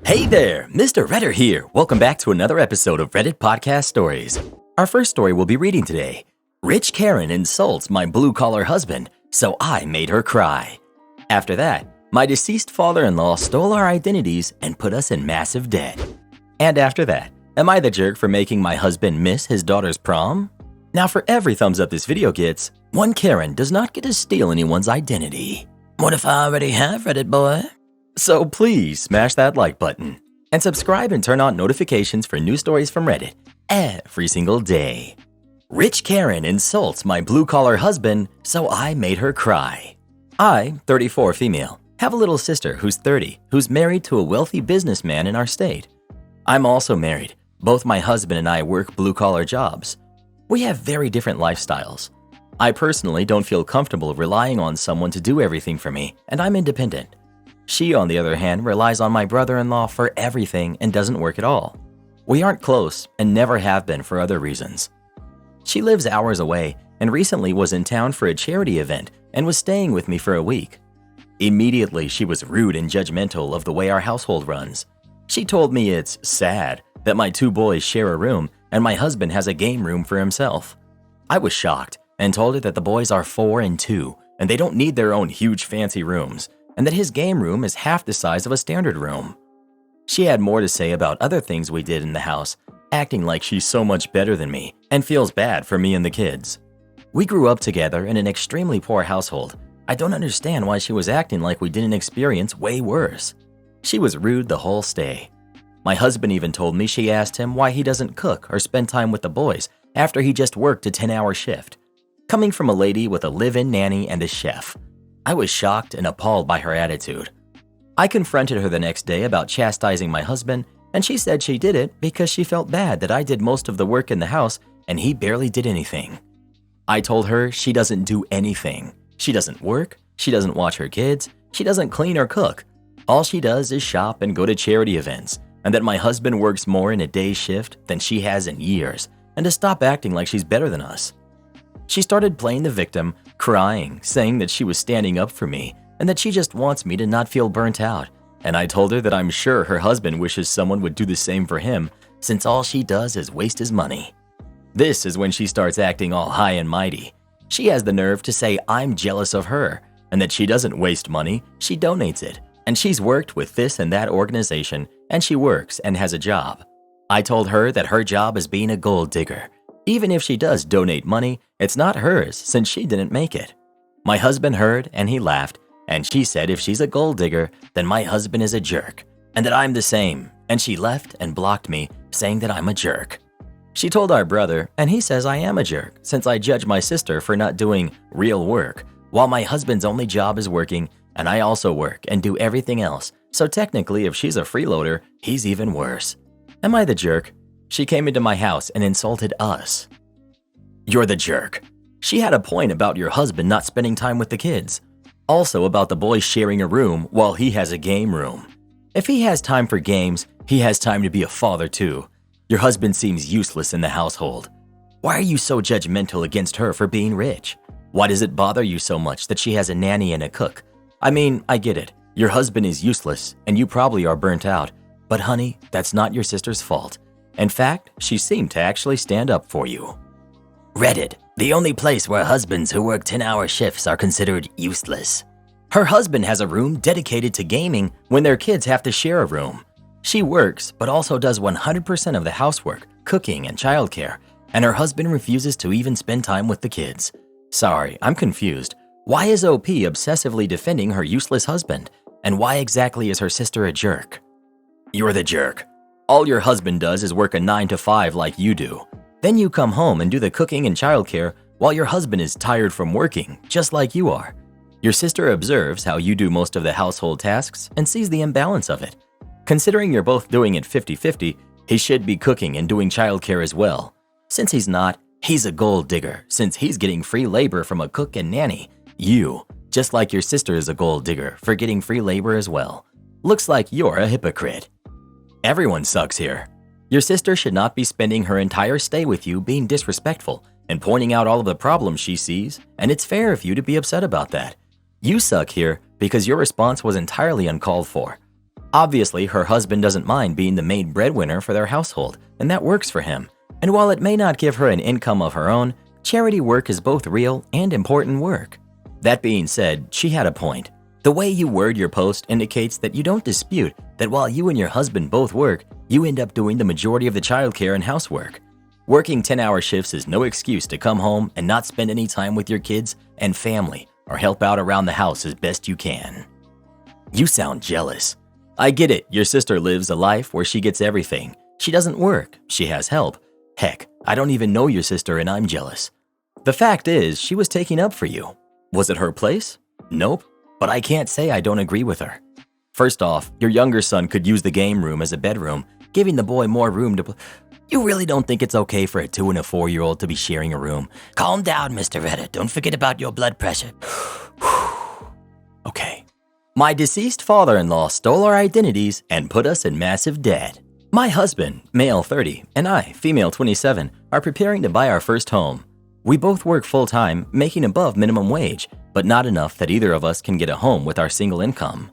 Hey there, Mr. Redder here. Welcome back to another episode of Reddit Podcast Stories. Our first story we'll be reading today. Rich Karen insults my blue-collar husband, so I made her cry. After that, my deceased father-in-law stole our identities and put us in massive debt. And after that, am I the jerk for making my husband miss his daughter's prom? Now for every thumbs up this video gets, one Karen does not get to steal anyone's identity. What if I already have, Reddit boy? So please smash that like button and subscribe and turn on notifications for new stories from Reddit every single day. Rich Karen insults my blue-collar husband, so I made her cry. I, 34 female, have a little sister who's 30 who's married to a wealthy businessman in our state. I'm also married. Both my husband and I work blue-collar jobs. We have very different lifestyles. I personally don't feel comfortable relying on someone to do everything for me, and I'm independent. She, on the other hand, relies on my brother-in-law for everything and doesn't work at all. We aren't close and never have been for other reasons. She lives hours away and recently was in town for a charity event and was staying with me for a week. Immediately, she was rude and judgmental of the way our household runs. She told me it's sad that my two boys share a room and my husband has a game room for himself. I was shocked and told her that the boys are 4 and 2 and they don't need their own huge fancy rooms, and that his game room is half the size of a standard room. She had more to say about other things we did in the house, acting like she's so much better than me and feels bad for me and the kids. We grew up together in an extremely poor household. I don't understand why she was acting like we didn't experience way worse. She was rude the whole stay. My husband even told me she asked him why he doesn't cook or spend time with the boys after he just worked a 10-hour shift. Coming from a lady with a live-in nanny and a chef, I was shocked and appalled by her attitude. I confronted her the next day about chastising my husband, and she said she did it because she felt bad that I did most of the work in the house and he barely did anything. I told her she doesn't do anything. She doesn't work, she doesn't watch her kids, she doesn't clean or cook. All she does is shop and go to charity events, and that my husband works more in a day's shift than she has in years, and to stop acting like she's better than us. She started playing the victim, crying, saying that she was standing up for me and that she just wants me to not feel burnt out. And I told her that I'm sure her husband wishes someone would do the same for him, since all she does is waste his money. This is when she starts acting all high and mighty. She has the nerve to say I'm jealous of her and that she doesn't waste money, she donates it. And she's worked with this and that organization, and she works and has a job. I told her that her job is being a gold digger. Even if she does donate money, it's not hers since she didn't make it. My husband heard and he laughed, and she said if she's a gold digger, then my husband is a jerk, and that I'm the same, and she left and blocked me, saying that I'm a jerk. She told our brother, and he says I am a jerk since I judge my sister for not doing real work, while my husband's only job is working, and I also work and do everything else, so technically if she's a freeloader, he's even worse. Am I the jerk? She came into my house and insulted us. You're the jerk. She had a point about your husband not spending time with the kids. Also about the boys sharing a room while he has a game room. If he has time for games, he has time to be a father too. Your husband seems useless in the household. Why are you so judgmental against her for being rich? Why does it bother you so much that she has a nanny and a cook? I mean, I get it. Your husband is useless and you probably are burnt out. But honey, that's not your sister's fault. In fact, she seemed to actually stand up for you. Reddit, the only place where husbands who work 10-hour shifts are considered useless. Her husband has a room dedicated to gaming when their kids have to share a room. She works, but also does 100% of the housework, cooking, and childcare, and her husband refuses to even spend time with the kids. Sorry, I'm confused. Why is OP obsessively defending her useless husband? And why exactly is her sister a jerk? You're the jerk. All your husband does is work a 9 to 5 like you do. Then you come home and do the cooking and childcare while your husband is tired from working, just like you are. Your sister observes how you do most of the household tasks and sees the imbalance of it. Considering you're both doing it 50-50, he should be cooking and doing childcare as well. Since he's not, he's a gold digger since he's getting free labor from a cook and nanny. You, just like your sister is a gold digger for getting free labor as well. Looks like you're a hypocrite. Everyone sucks here. Your sister should not be spending her entire stay with you being disrespectful and pointing out all of the problems she sees, and it's fair of you to be upset about that. You suck here because your response was entirely uncalled for. Obviously, her husband doesn't mind being the main breadwinner for their household, and that works for him. And while it may not give her an income of her own, charity work is both real and important work. That being said, she had a point. The way you word your post indicates that you don't dispute that while you and your husband both work, you end up doing the majority of the childcare and housework. Working 10-hour shifts is no excuse to come home and not spend any time with your kids and family or help out around the house as best you can. You sound jealous. I get it, your sister lives a life where she gets everything. She doesn't work, she has help. Heck, I don't even know your sister and I'm jealous. The fact is, she was taking up for you. Was it her place? Nope, but I can't say I don't agree with her. First off, your younger son could use the game room as a bedroom, giving the boy more room to... You really don't think it's okay for a 2- and 4-year-old to be sharing a room? Calm down, Mr. Reddit. Don't forget about your blood pressure. Okay. My deceased father-in-law stole our identities and put us in massive debt. My husband, male 30, and I, female 27, are preparing to buy our first home. We both work full-time, making above minimum wage, but not enough that either of us can get a home with our single income.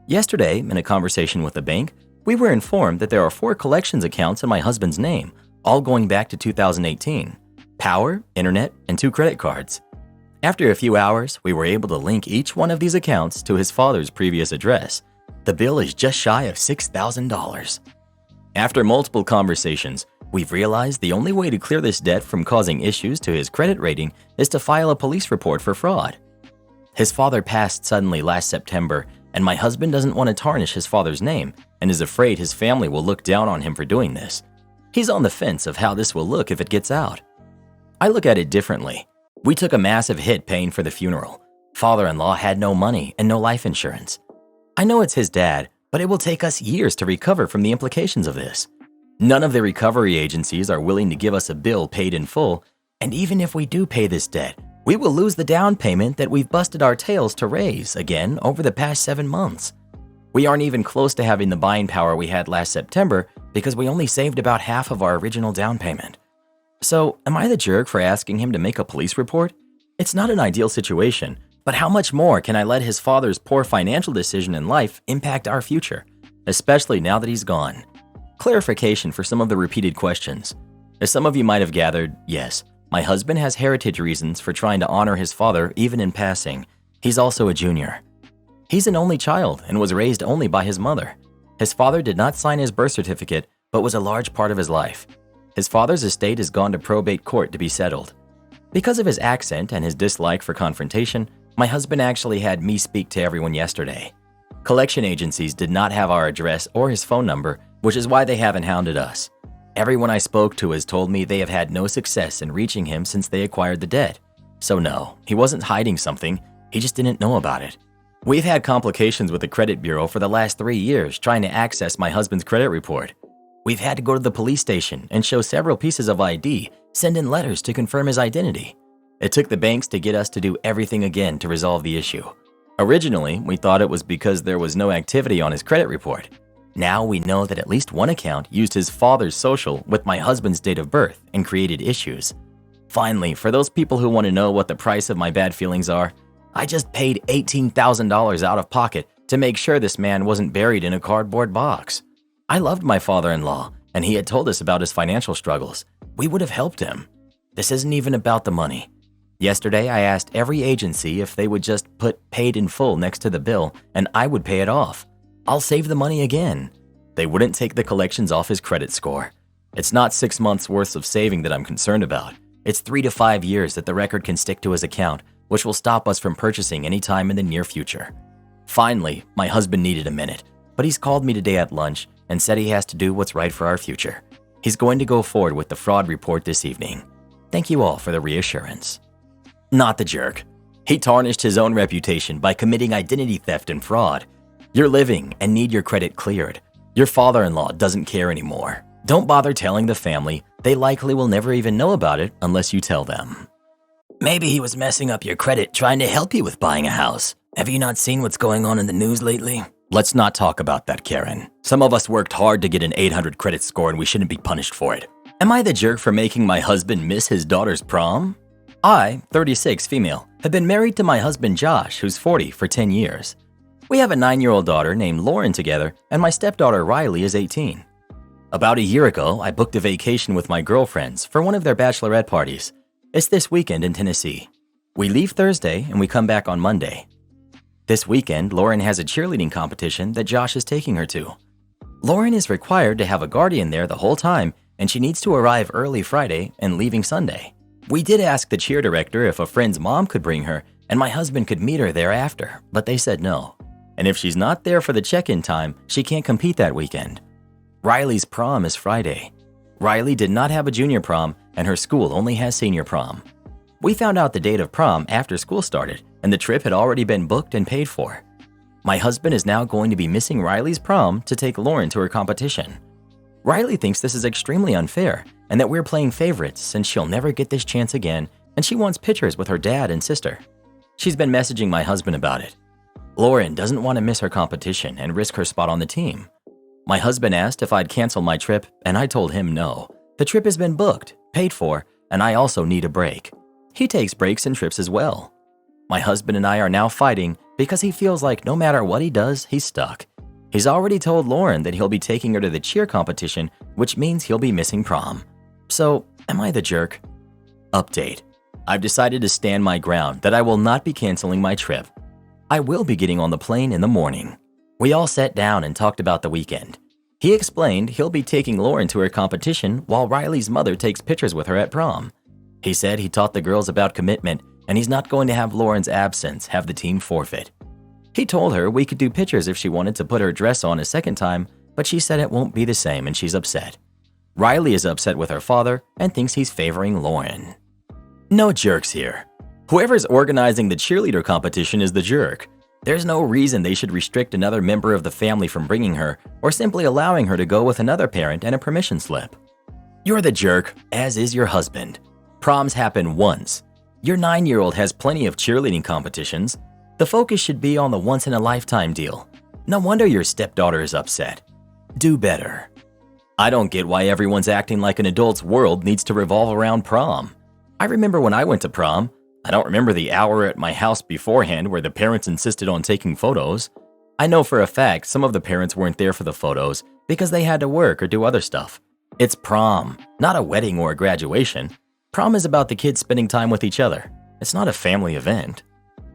Yesterday, in a conversation with the bank, we were informed that there are 4 collections accounts in my husband's name, all going back to 2018. Power, internet, and 2 credit cards. After a few hours, we were able to link each one of these accounts to his father's previous address. The bill is just shy of $6,000. After multiple conversations, we've realized the only way to clear this debt from causing issues to his credit rating is to file a police report for fraud. His father passed suddenly last September, and my husband doesn't want to tarnish his father's name and is afraid his family will look down on him for doing this. He's on the fence of how this will look if it gets out. I look at it differently. We took a massive hit paying for the funeral. Father-in-law had no money and no life insurance. I know it's his dad, but it will take us years to recover from the implications of this. None of the recovery agencies are willing to give us a bill paid in full, and even if we do pay this debt, we will lose the down payment that we've busted our tails to raise again over the past 7 months. We aren't even close to having the buying power we had last September because we only saved about half of our original down payment. So, am I the jerk for asking him to make a police report? It's not an ideal situation, but how much more can I let his father's poor financial decision in life impact our future, especially now that he's gone? Clarification for some of the repeated questions. As some of you might have gathered, yes, my husband has heritage reasons for trying to honor his father even in passing. He's also a junior. He's an only child and was raised only by his mother. His father did not sign his birth certificate, but was a large part of his life. His father's estate has gone to probate court to be settled. Because of his accent and his dislike for confrontation, my husband actually had me speak to everyone yesterday. Collection agencies did not have our address or his phone number, which is why they haven't hounded us. Everyone I spoke to has told me they have had no success in reaching him since they acquired the debt. So no, he wasn't hiding something, he just didn't know about it. We've had complications with the credit bureau for the last 3 years trying to access my husband's credit report. We've had to go to the police station and show several pieces of ID, send in letters to confirm his identity. It took the banks to get us to do everything again to resolve the issue. Originally, we thought it was because there was no activity on his credit report. Now we know that at least one account used his father's social with my husband's date of birth and created issues. Finally, for those people who want to know what the price of my bad feelings are, I just paid $18,000 out of pocket to make sure this man wasn't buried in a cardboard box. I loved my father-in-law, and he had told us about his financial struggles. We would have helped him. This isn't even about the money. Yesterday, I asked every agency if they would just put paid in full next to the bill, and I would pay it off. I'll save the money again. They wouldn't take the collections off his credit score. It's not 6 months worth of saving that I'm concerned about. It's 3 to 5 years that the record can stick to his account, which will stop us from purchasing any time in the near future. Finally, my husband needed a minute, but he's called me today at lunch and said he has to do what's right for our future. He's going to go forward with the fraud report this evening. Thank you all for the reassurance. Not the jerk. He tarnished his own reputation by committing identity theft and fraud. You're living and need your credit cleared. Your father-in-law doesn't care anymore. Don't bother telling the family. They likely will never even know about it unless you tell them. Maybe he was messing up your credit trying to help you with buying a house. Have you not seen what's going on in the news lately? Let's not talk about that, Karen. Some of us worked hard to get an 800 credit score and we shouldn't be punished for it. Am I the jerk for making my husband miss his daughter's prom? I, 36 female, have been married to my husband Josh, who's 40, for 10 years. We have a 9-year-old daughter named Lauren together, and my stepdaughter Riley is 18. About a year ago, I booked a vacation with my girlfriends for one of their bachelorette parties. It's this weekend in Tennessee. We leave Thursday and we come back on Monday. This weekend, Lauren has a cheerleading competition that Josh is taking her to. Lauren is required to have a guardian there the whole time, and she needs to arrive early Friday and leaving Sunday. We did ask the cheer director if a friend's mom could bring her and my husband could meet her thereafter, but they said no. And if she's not there for the check-in time, she can't compete that weekend. Riley's prom is Friday. Riley did not have a junior prom, and her school only has senior prom. We found out the date of prom after school started, and the trip had already been booked and paid for. My husband is now going to be missing Riley's prom to take Lauren to her competition. Riley thinks this is extremely unfair and that we're playing favorites since she'll never get this chance again, and she wants pictures with her dad and sister. She's been messaging my husband about it. Lauren doesn't want to miss her competition and risk her spot on the team. My husband asked if I'd cancel my trip, and I told him no. The trip has been booked, paid for, and I also need a break. He takes breaks and trips as well. My husband and I are now fighting because he feels like no matter what he does, he's stuck. He's already told Lauren that he'll be taking her to the cheer competition, which means he'll be missing prom. So, am I the jerk? Update. I've decided to stand my ground that I will not be canceling my trip. I will be getting on the plane in the morning. We all sat down and talked about the weekend. He explained he'll be taking Lauren to her competition while Riley's mother takes pictures with her at prom. He said he taught the girls about commitment, and he's not going to have Lauren's absence have the team forfeit. He told her we could do pictures if she wanted to put her dress on a second time, but she said it won't be the same and she's upset. Riley is upset with her father and thinks he's favoring Lauren. No jerks here. Whoever's organizing the cheerleader competition is the jerk. There's no reason they should restrict another member of the family from bringing her or simply allowing her to go with another parent and a permission slip. You're the jerk, as is your husband. Proms happen once. Your 9-year-old has plenty of cheerleading competitions. The focus should be on the once-in-a-lifetime deal. No wonder your stepdaughter is upset. Do better. I don't get why everyone's acting like an adult's world needs to revolve around prom. I remember when I went to prom. I don't remember the hour at my house beforehand where the parents insisted on taking photos. I know for a fact some of the parents weren't there for the photos because they had to work or do other stuff. It's prom, not a wedding or a graduation. Prom is about the kids spending time with each other. It's not a family event.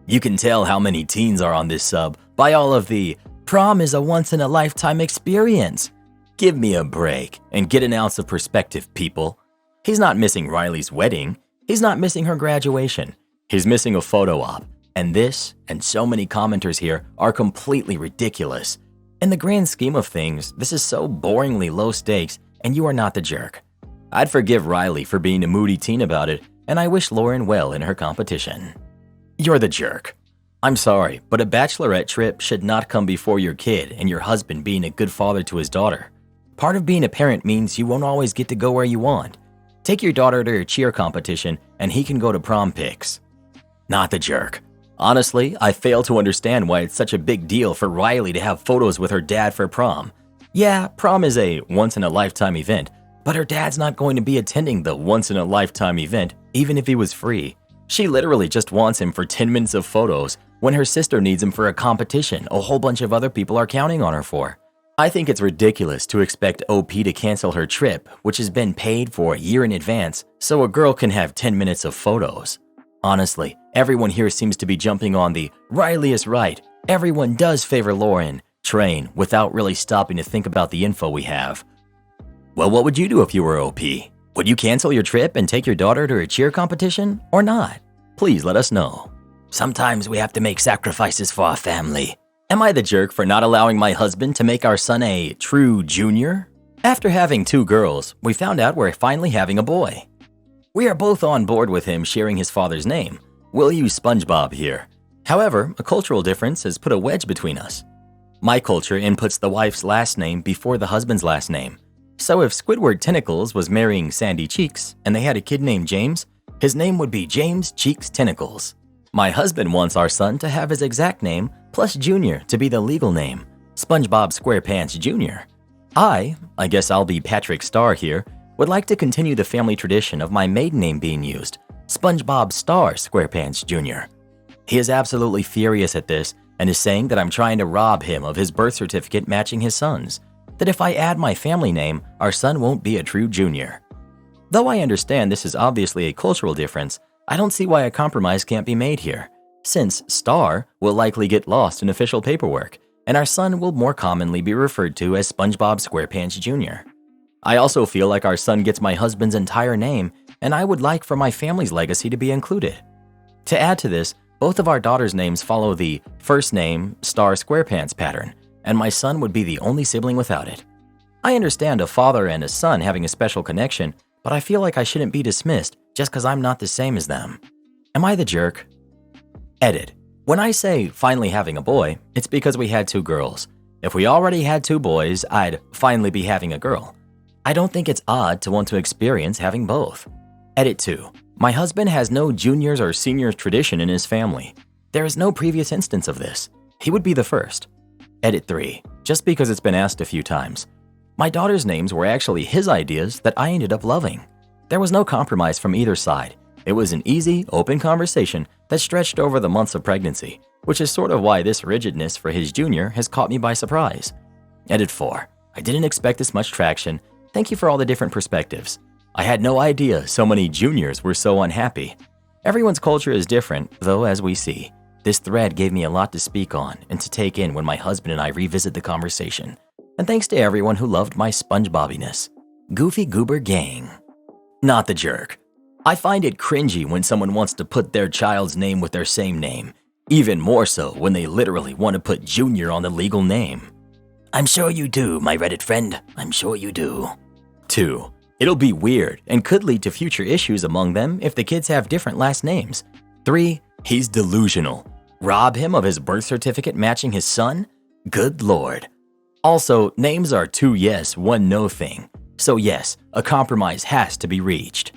You can tell how many teens are on this sub by all of the "prom is a once-in-a-lifetime experience." Give me a break and get an ounce of perspective, people. He's not missing Riley's wedding. He's not missing her graduation. He's missing a photo op. And this, and so many commenters here, are completely ridiculous. In the grand scheme of things, this is so boringly low stakes, and you are not the jerk. I'd forgive Riley for being a moody teen about it, and I wish Lauren well in her competition. You're the jerk. I'm sorry, but a bachelorette trip should not come before your kid and your husband being a good father to his daughter. Part of being a parent means you won't always get to go where you want. Take your daughter to her cheer competition, and he can go to prom pics. Not the jerk. Honestly, I fail to understand why it's such a big deal for Riley to have photos with her dad for prom. Yeah, prom is a once-in-a-lifetime event, but her dad's not going to be attending the once-in-a-lifetime event, even if he was free. She literally just wants him for 10 minutes of photos when her sister needs him for a competition a whole bunch of other people are counting on her for. I think it's ridiculous to expect OP to cancel her trip, which has been paid for a year in advance, so a girl can have 10 minutes of photos. Honestly, everyone here seems to be jumping on the "Riley is right, everyone does favor Lauren" train without really stopping to think about the info we have. Well, what would you do if you were OP? Would you cancel your trip and take your daughter to a cheer competition or not? Please let us know. Sometimes we have to make sacrifices for our family. Am I the jerk for not allowing my husband to make our son a true junior? After having 2 girls, we found out we're finally having a boy. We are both on board with him sharing his father's name. We'll use SpongeBob here. However, a cultural difference has put a wedge between us. My culture inputs the wife's last name before the husband's last name. So if Squidward Tentacles was marrying Sandy Cheeks and they had a kid named James, his name would be James Cheeks Tentacles. My husband wants our son to have his exact name plus Junior to be the legal name, SpongeBob SquarePants Jr. I guess I'll be Patrick Star here, would like to continue the family tradition of my maiden name being used, SpongeBob Star SquarePants Jr. He is absolutely furious at this and is saying that I'm trying to rob him of his birth certificate matching his son's, that if I add my family name, our son won't be a true junior. Though I understand this is obviously a cultural difference, I don't see why a compromise can't be made here, since Star will likely get lost in official paperwork, and our son will more commonly be referred to as SpongeBob SquarePants Jr. I also feel like our son gets my husband's entire name, and I would like for my family's legacy to be included. To add to this, both of our daughters' names follow the first name Star SquarePants pattern, and my son would be the only sibling without it. I understand a father and a son having a special connection, but I feel like I shouldn't be dismissed just because I'm not the same as them. Am I the jerk? Edit. When I say finally having a boy, it's because we had 2 girls. If we already had 2 boys, I'd finally be having a girl. I don't think it's odd to want to experience having both. Edit 2. My husband has no juniors or seniors tradition in his family. There is no previous instance of this. He would be the first. Edit 3. Just because it's been asked a few times. My daughter's names were actually his ideas that I ended up loving. There was no compromise from either side. It was an easy, open conversation that stretched over the months of pregnancy, which is sort of why this rigidness for his junior has caught me by surprise. Edit 4. I didn't expect this much traction. Thank you for all the different perspectives. I had no idea so many juniors were so unhappy. Everyone's culture is different, though, as we see. This thread gave me a lot to speak on and to take in when my husband and I revisit the conversation. And thanks to everyone who loved my SpongeBobiness. Goofy Goober Gang. Not the jerk. I find it cringy when someone wants to put their child's name with their same name, even more so when they literally want to put Junior on the legal name. I'm sure you do, my Reddit friend. I'm sure you do. 2. It'll be weird and could lead to future issues among them if the kids have different last names. 3. He's delusional. Rob him of his birth certificate matching his son? Good lord. Also, names are 2 yes, 1 no thing. So yes, a compromise has to be reached.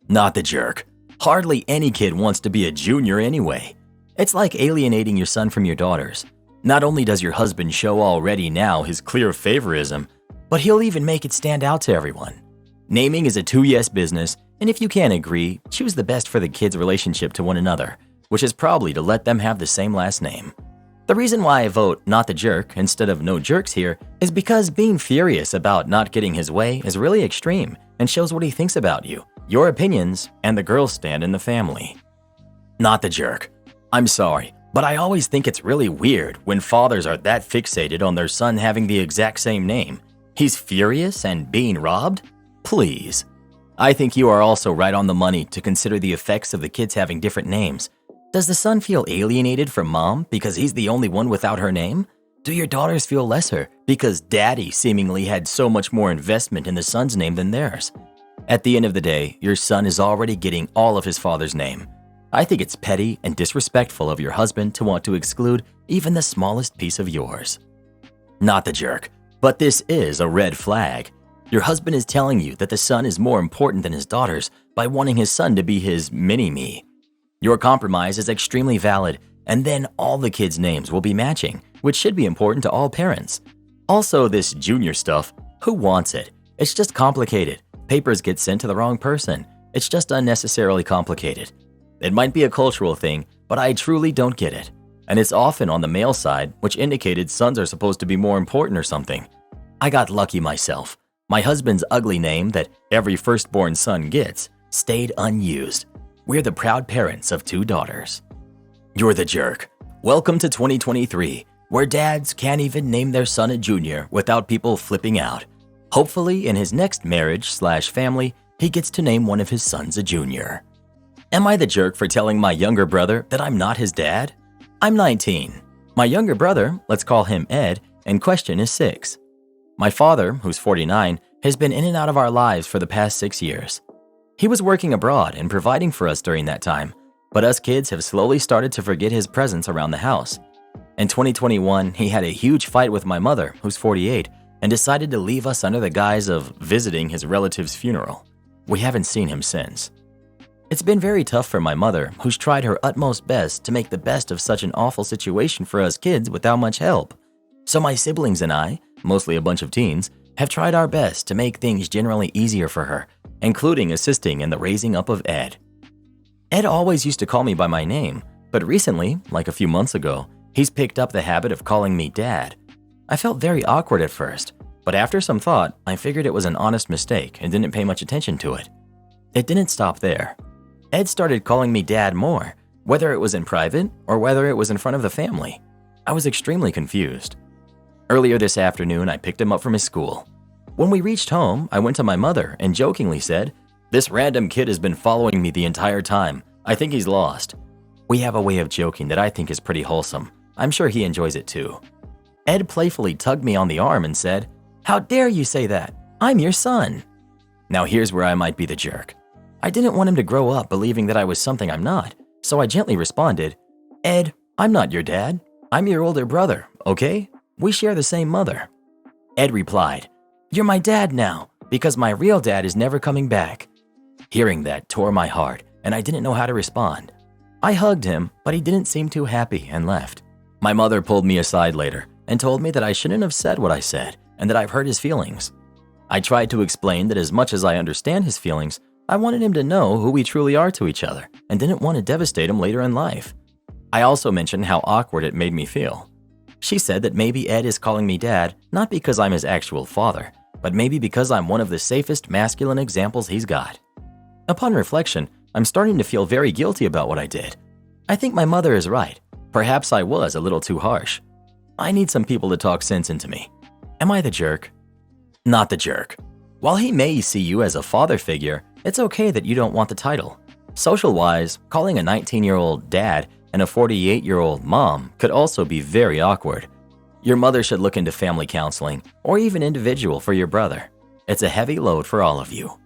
Not the jerk. Hardly any kid wants to be a junior anyway. It's like alienating your son from your daughters. Not only does your husband show already now his clear favorism, but he'll even make it stand out to everyone. Naming is a 2 yes business, and if you can't agree, choose the best for the kids' relationship to one another, which is probably to let them have the same last name. The reason why I vote not the jerk instead of no jerks here is because being furious about not getting his way is really extreme and shows what he thinks about you, your opinions, and the girl's stand in the family. Not the jerk. I'm sorry, but I always think it's really weird when fathers are that fixated on their son having the exact same name. He's furious and being robbed? Please. I think you are also right on the money to consider the effects of the kids having different names. Does the son feel alienated from mom because he's the only one without her name? Do your daughters feel lesser because daddy seemingly had so much more investment in the son's name than theirs? At the end of the day, your son is already getting all of his father's name. I think it's petty and disrespectful of your husband to want to exclude even the smallest piece of yours. Not the jerk, but this is a red flag. Your husband is telling you that the son is more important than his daughters by wanting his son to be his mini-me. Your compromise is extremely valid, and then all the kids' names will be matching, which should be important to all parents. Also, this junior stuff, who wants it? It's just complicated. Papers get sent to the wrong person. It's just unnecessarily complicated. It might be a cultural thing, but I truly don't get it. And it's often on the male side, which indicated sons are supposed to be more important or something. I got lucky myself. My husband's ugly name that every firstborn son gets stayed unused. We're the proud parents of 2 daughters. You're the jerk. Welcome to 2023, where dads can't even name their son a junior without people flipping out. Hopefully, in his next marriage/family, he gets to name one of his sons a junior. Am I the jerk for telling my younger brother that I'm not his dad? I'm 19. My younger brother, let's call him Ed, in question is 6. My father, who's 49, has been in and out of our lives for the past 6 years. He was working abroad and providing for us during that time, but us kids have slowly started to forget his presence around the house. In 2021, he had a huge fight with my mother, who's 48, and decided to leave us under the guise of visiting his relative's funeral. We haven't seen him since. It's been very tough for my mother, who's tried her utmost best to make the best of such an awful situation for us kids without much help. So my siblings and I, mostly a bunch of teens, have tried our best to make things generally easier for her, including assisting in the raising up of Ed. Ed always used to call me by my name, but recently, like a few months ago, He's picked up the habit of calling me dad. I felt very awkward at first, but after some thought, I figured it was an honest mistake and didn't pay much attention to it. It didn't stop there. Ed started calling me dad more, whether it was in private or whether it was in front of the family. I was extremely confused. Earlier this afternoon, I picked him up from his school. When we reached home, I went to my mother and jokingly said, "This random kid has been following me the entire time. I think he's lost." We have a way of joking that I think is pretty wholesome. I'm sure he enjoys it too. Ed playfully tugged me on the arm and said, "How dare you say that? I'm your son." Now here's where I might be the jerk. I didn't want him to grow up believing that I was something I'm not, so I gently responded, "Ed, I'm not your dad. I'm your older brother, okay? We share the same mother." Ed replied, "You're my dad now, because my real dad is never coming back." Hearing that tore my heart, and I didn't know how to respond. I hugged him, but he didn't seem too happy and left. My mother pulled me aside later and told me that I shouldn't have said what I said and that I've hurt his feelings. I tried to explain that as much as I understand his feelings, I wanted him to know who we truly are to each other and didn't want to devastate him later in life. I also mentioned how awkward it made me feel. She said that maybe Ed is calling me dad not because I'm his actual father, but maybe because I'm one of the safest masculine examples he's got. Upon reflection, I'm starting to feel very guilty about what I did. I think my mother is right. Perhaps I was a little too harsh. I need some people to talk sense into me. Am I the jerk? Not the jerk. While he may see you as a father figure, it's okay that you don't want the title. Social-wise, calling a 19-year-old dad and a 48-year-old mom could also be very awkward. Your mother should look into family counseling or even individual for your brother. It's a heavy load for all of you.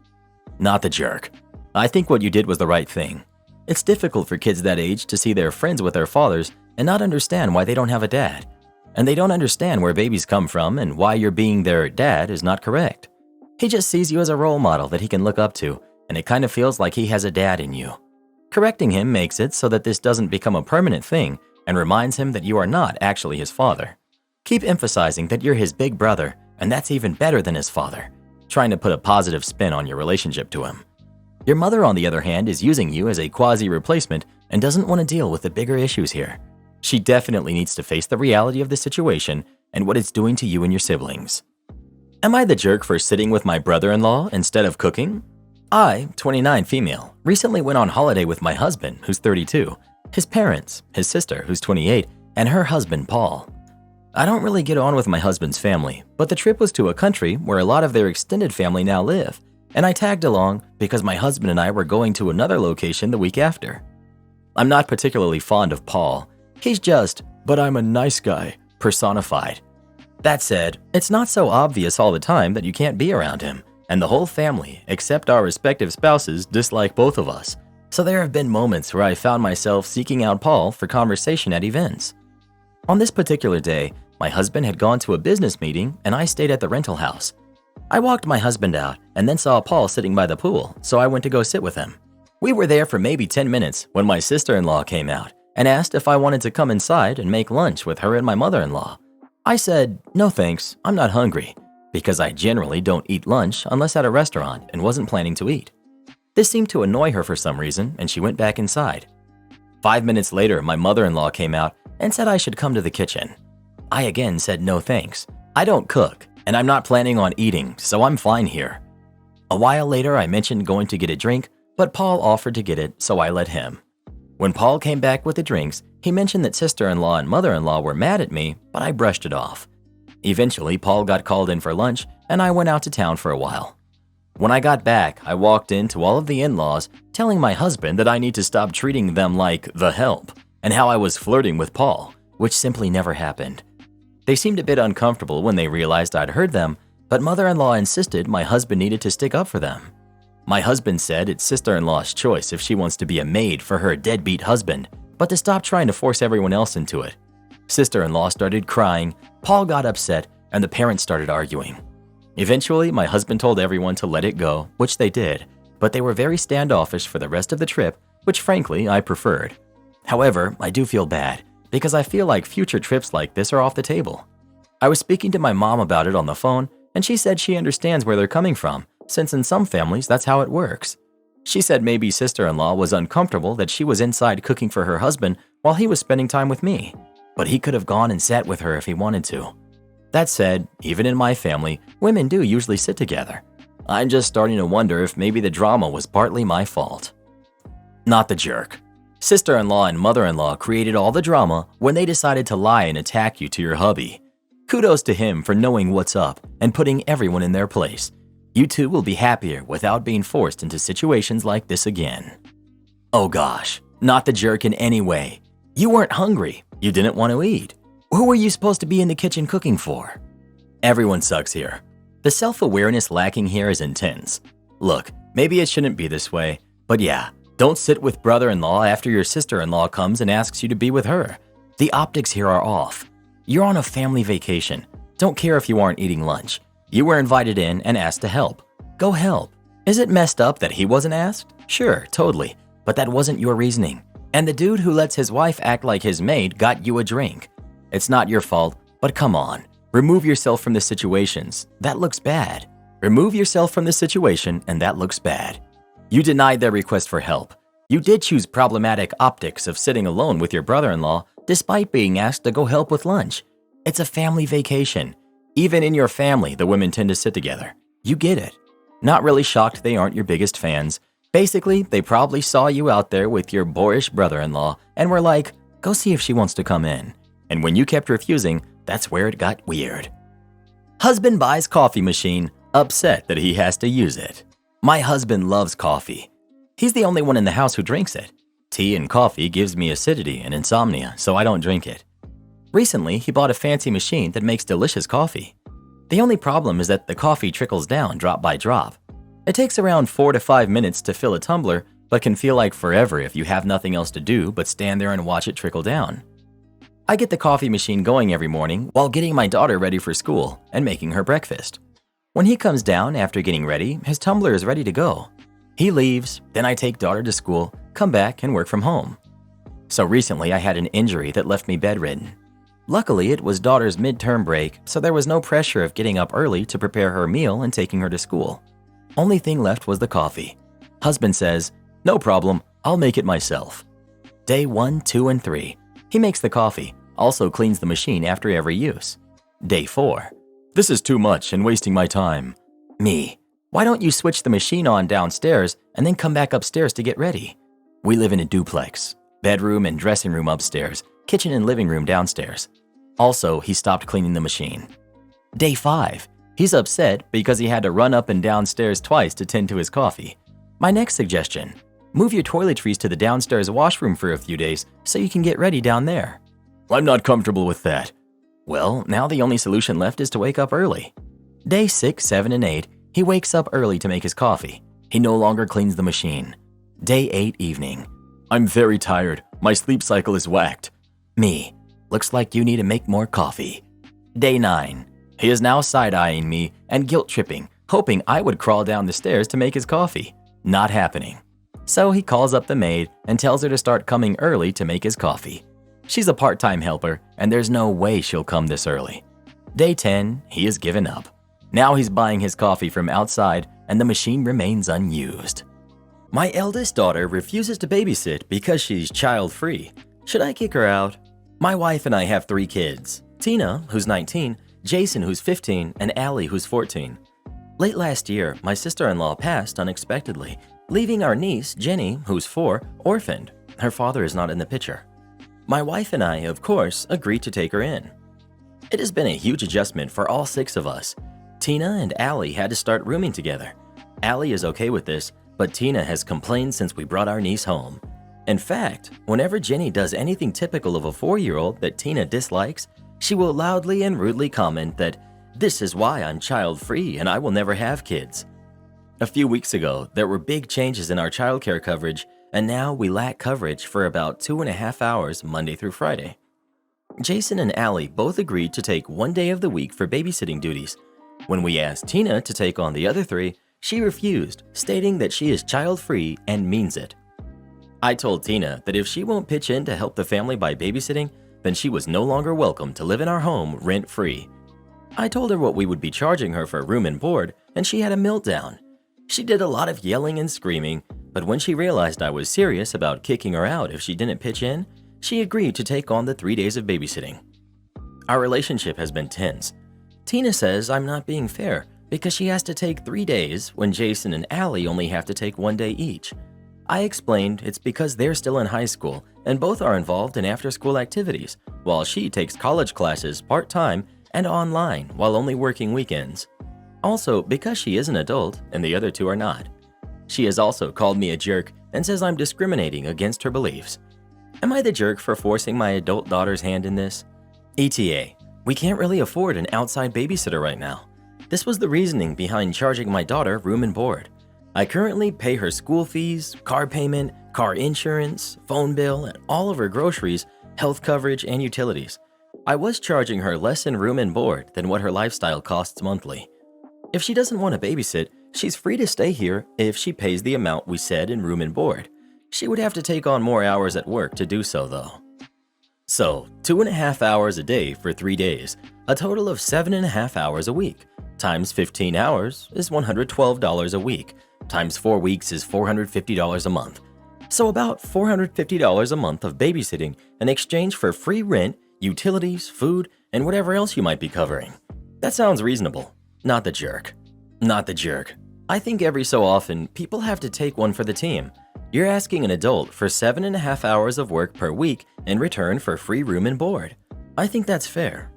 Not the jerk. I think what you did was the right thing. It's difficult for kids that age to see their friends with their fathers and not understand why they don't have a dad. And they don't understand where babies come from and why your being their dad is not correct. He just sees you as a role model that he can look up to, and it kind of feels like he has a dad in you. Correcting him makes it so that this doesn't become a permanent thing and reminds him that you are not actually his father. Keep emphasizing that you're his big brother, and that's even better than his father, trying to put a positive spin on your relationship to him. Your mother, on the other hand, is using you as a quasi-replacement and doesn't want to deal with the bigger issues here. She definitely needs to face the reality of the situation and what it's doing to you and your siblings. Am I the jerk for sitting with my brother-in-law instead of cooking? I, 29 female, recently went on holiday with my husband, who's 32, his parents, his sister, who's 28, and her husband, Paul. I don't really get on with my husband's family, but the trip was to a country where a lot of their extended family now live, and I tagged along because my husband and I were going to another location the week after. I'm not particularly fond of Paul. He's just, "but I'm a nice guy," personified. That said, it's not so obvious all the time that you can't be around him, and the whole family, except our respective spouses, dislike both of us. So there have been moments where I found myself seeking out Paul for conversation at events. On this particular day, my husband had gone to a business meeting and I stayed at the rental house. I walked my husband out and then saw Paul sitting by the pool, so I went to go sit with him. We were there for maybe 10 minutes when my sister-in-law came out and asked if I wanted to come inside and make lunch with her and my mother-in-law. I said, "No thanks, I'm not hungry," because I generally don't eat lunch unless at a restaurant and wasn't planning to eat. This seemed to annoy her for some reason and she went back inside. 5 minutes later, my mother-in-law came out and said I should come to the kitchen. I again said no thanks. I don't cook, and I'm not planning on eating, so I'm fine here. A while later, I mentioned going to get a drink, but Paul offered to get it, so I let him. When Paul came back with the drinks, he mentioned that sister-in-law and mother-in-law were mad at me, but I brushed it off. Eventually, Paul got called in for lunch, and I went out to town for a while. When I got back, I walked into all of the in-laws, telling my husband that I need to stop treating them like the help, and how I was flirting with Paul, which simply never happened. They seemed a bit uncomfortable when they realized I'd heard them, but mother-in-law insisted my husband needed to stick up for them. My husband said it's sister-in-law's choice if she wants to be a maid for her deadbeat husband, but to stop trying to force everyone else into it. Sister-in-law started crying, Paul got upset, and the parents started arguing. Eventually, my husband told everyone to let it go, which they did, but they were very standoffish for the rest of the trip, which frankly I preferred. However, I do feel bad, because I feel like future trips like this are off the table. I was speaking to my mom about it on the phone, and she said she understands where they're coming from, since in some families that's how it works. She said maybe sister-in-law was uncomfortable that she was inside cooking for her husband while he was spending time with me. but he could have gone and sat with her if he wanted to. That said, even in my family, women do usually sit together. I'm just starting to wonder if maybe the drama was partly my fault. Not the jerk. Sister-in-law and mother-in-law created all the drama when they decided to lie and attack you to your hubby. Kudos to him for knowing what's up and putting everyone in their place. You two will be happier without being forced into situations like this again. Oh gosh, not the jerk in any way. You weren't hungry. You didn't want to eat. Who were you supposed to be in the kitchen cooking for? Everyone sucks here. The self-awareness lacking here is intense. Look, maybe it shouldn't be this way, but yeah, don't sit with brother-in-law after your sister-in-law comes and asks you to be with her. The optics here are off. You're on a family vacation. Don't care if you aren't eating lunch. You were invited in and asked to help. Go help. Is it messed up that he wasn't asked? Sure, totally. But that wasn't your reasoning. And the dude who lets his wife act like his maid got you a drink. It's not your fault, but come on. Remove yourself from the situations. That looks bad. Remove yourself from the situation and that looks bad. You denied their request for help. You did choose problematic optics of sitting alone with your brother-in-law despite being asked to go help with lunch. It's a family vacation. Even in your family, the women tend to sit together. You get it. Not really shocked they aren't your biggest fans. Basically, they probably saw you out there with your boorish brother-in-law and were like, go see if she wants to come in. And when you kept refusing, that's where it got weird. Husband buys coffee machine, upset that he has to use it. My husband loves coffee. He's the only one in the house who drinks it. Tea and coffee gives me acidity and insomnia, so I don't drink it. Recently, he bought a fancy machine that makes delicious coffee. The only problem is that the coffee trickles down drop by drop. It takes around 4 to 5 minutes to fill a tumbler, but can feel like forever if you have nothing else to do but stand there and watch it trickle down. I get the coffee machine going every morning while getting my daughter ready for school and making her breakfast. When he comes down after getting ready, his tumbler is ready to go. He leaves, then I take daughter to school, come back, and work from home. So recently I had an injury that left me bedridden. Luckily, it was daughter's midterm break, so there was no pressure of getting up early to prepare her meal and taking her to school. Only thing left was the coffee. Husband says, no problem, I'll make it myself. Day 1, 2, and 3. He makes the coffee, also cleans the machine after every use. Day 4. This is too much and wasting my time. Me. Why don't you switch the machine on downstairs and then come back upstairs to get ready? We live in a duplex. Bedroom and dressing room upstairs, kitchen and living room downstairs. Also, he stopped cleaning the machine. Day 5. He's upset because he had to run up and downstairs twice to tend to his coffee. My next suggestion. Move your toiletries to the downstairs washroom for a few days so you can get ready down there. I'm not comfortable with that. Well, now the only solution left is to wake up early. Day 6, 7, and 8, he wakes up early to make his coffee. He no longer cleans the machine. Day 8, evening. I'm very tired. My sleep cycle is whacked. Me. Looks like you need to make more coffee. Day 9. He is now side-eyeing me and guilt-tripping, hoping I would crawl down the stairs to make his coffee. Not happening. So he calls up the maid and tells her to start coming early to make his coffee. She's a part-time helper, and there's no way she'll come this early. Day 10, he has given up. Now he's buying his coffee from outside, and the machine remains unused. My eldest daughter refuses to babysit because she's child-free. Should I kick her out? My wife and I have 3 kids. Tina, who's 19, Jason, who's 15, and Allie, who's 14. Late last year, my sister-in-law passed unexpectedly, leaving our niece, Jenny, who's 4, orphaned. Her father is not in the picture. My wife and I, of course, agreed to take her in. It has been a huge adjustment for all 6 of us. Tina and Allie had to start rooming together. Allie is okay with this, but Tina has complained since we brought our niece home. In fact, whenever Jenny does anything typical of a 4-year-old that Tina dislikes, she will loudly and rudely comment that, "This is why I'm child-free and I will never have kids." A few weeks ago, there were big changes in our childcare coverage, and now we lack coverage for about 2.5 hours Monday through Friday. Jason and Allie both agreed to take 1 day of the week for babysitting duties. When we asked Tina to take on the other 3, she refused, stating that she is child-free and means it. I told Tina that if she won't pitch in to help the family by babysitting, then she was no longer welcome to live in our home rent-free. I told her what we would be charging her for room and board, and she had a meltdown. She did a lot of yelling and screaming, but when she realized I was serious about kicking her out if she didn't pitch in, she agreed to take on the 3 days of babysitting. Our relationship has been tense. Tina says I'm not being fair because she has to take 3 days when Jason and Allie only have to take 1 day each. I explained it's because they're still in high school and both are involved in after-school activities, while she takes college classes part-time and online while only working weekends. Also, because she is an adult and the other two are not. She has also called me a jerk and says I'm discriminating against her beliefs. Am I the jerk for forcing my adult daughter's hand in this? ETA, we can't really afford an outside babysitter right now. This was the reasoning behind charging my daughter room and board. I currently pay her school fees, car payment, car insurance, phone bill, and all of her groceries, health coverage, and utilities. I was charging her less in room and board than what her lifestyle costs monthly. If she doesn't want to babysit, she's free to stay here if she pays the amount we said in room and board. She would have to take on more hours at work to do so though. So, 2.5 hours a day for 3 days, a total of 7.5 hours a week, times 15 hours is $112 a week, times 4 weeks is $450 a month. So about $450 a month of babysitting in exchange for free rent, utilities, food, and whatever else you might be covering. That sounds reasonable. Not the jerk. Not the jerk. I think every so often, people have to take one for the team. You're asking an adult for 7.5 hours of work per week in return for free room and board. I think that's fair.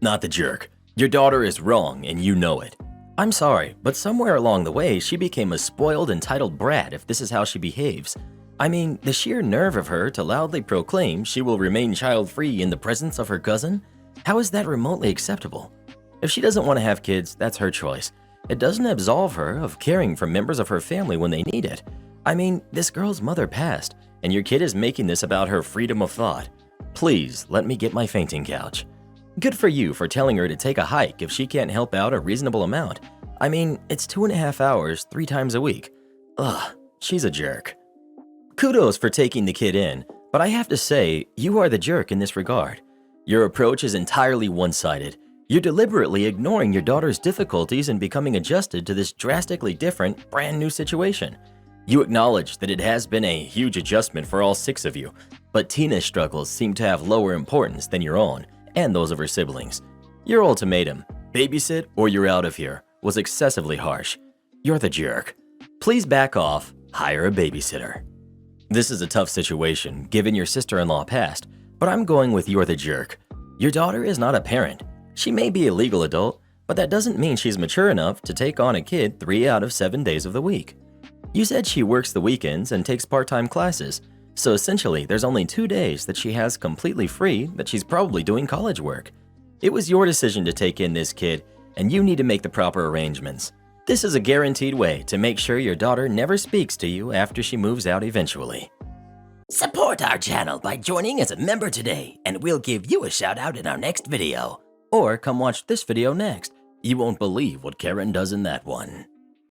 Not the jerk. Your daughter is wrong and you know it. I'm sorry, but somewhere along the way, she became a spoiled, entitled brat if this is how she behaves. I mean, the sheer nerve of her to loudly proclaim she will remain child-free in the presence of her cousin? How is that remotely acceptable? If she doesn't want to have kids, that's her choice. It doesn't absolve her of caring for members of her family when they need it. I mean, this girl's mother passed, and your kid is making this about her freedom of thought. Please, let me get my fainting couch. Good for you for telling her to take a hike if she can't help out a reasonable amount. I mean, it's 2.5 hours, 3 times a week. Ugh, she's a jerk. Kudos for taking the kid in, but I have to say, you are the jerk in this regard. Your approach is entirely one-sided. You're deliberately ignoring your daughter's difficulties in becoming adjusted to this drastically different, brand new situation. You acknowledge that it has been a huge adjustment for all 6 of you, but Tina's struggles seem to have lower importance than your own and those of her siblings. Your ultimatum, babysit or you're out of here, was excessively harsh. You're the jerk. Please back off, hire a babysitter. This is a tough situation given your sister-in-law passed, but I'm going with you're the jerk. Your daughter is not a parent. She may be a legal adult, but that doesn't mean she's mature enough to take on a kid 3 out of 7 days of the week. You said she works the weekends and takes part-time classes, so essentially there's only 2 days that she has completely free that she's probably doing college work. It was your decision to take in this kid, and you need to make the proper arrangements. This is a guaranteed way to make sure your daughter never speaks to you after she moves out eventually. Support our channel by joining as a member today, and we'll give you a shout out in our next video. Or come watch this video next. You won't believe what Karen does in that one.